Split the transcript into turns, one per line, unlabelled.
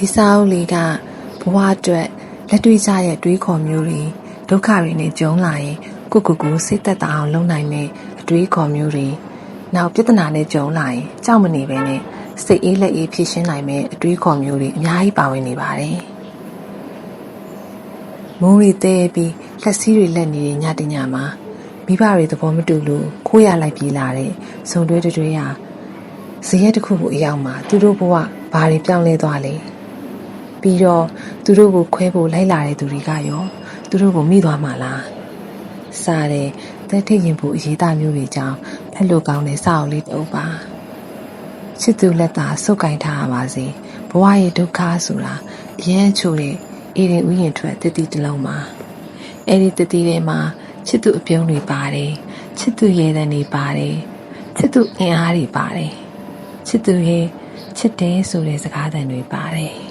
ဒီစာအုပ်လေးကဘဝအတွက်လက်တွေ့ကျရဲ့တွေးခေါ်မျိုးတွေဒုက္ခတွေနဲ့ကြုံလာရင်ကိုစိတ်သက်သာအောင်လုပ်နိုင်မယ့်အတွေးခေါ်မျိုးတွေနောက်ပြဿနာနဲ့ကြုံလာရင်ကြောက်မနေပဲနဲ့စိတ်အေးလက်အေးဖြေရှင်းနိုင်မယ့်အတွေးခေါ်မျိုးတွေအများကြီးပါဝင်နေပါတယ်မိုးရီတဲပြီးလက်စည်းတွေလက်နေတဲ့ညတညမှာမိဘတွေသဘောမတူလို့ခိုးရလိုက်ပြေးလာတဲ့ဇုံတွဲတွေဟာဇရက်တစ်ခုကိုအရောက်မှာသူတို့ဘဝဘာတွေပြောင်းလဲသွားလဲပြီးတော့သူတို့ကိုခွဲဖို့လိုက်လာတဲ့သူတွေကရောသူတို့ကိုမိသွားမှာလားစားတဲ့သက်ထိတ်ရင်ဖို့အရေးသားမျိုးတွေကြောင့်ဖက်လို့ကောင်းတဲ့စာအုပ်လေးတစ်အုပ်ပါချစ်သူလက်သာစုပ်ကင်ထားရပါစေဘဝရဲ့ဒုက္ခဆိုတာအရန်ချိုတဲ့အေရင်ဥယျင်ထွက်တတိတလုံးမှာအဲ့ဒီတတိထဲမှာချစ်သူအပြုံးတွေပါတယ်ချစ်သူရဲတဲ့နေပါတယ်ချစ်သူအင်အားတွေပါတယ်ချစ်သူရဲ့ချစ်တယ်ဆိုတဲ့စကားသံတွေပါတယ်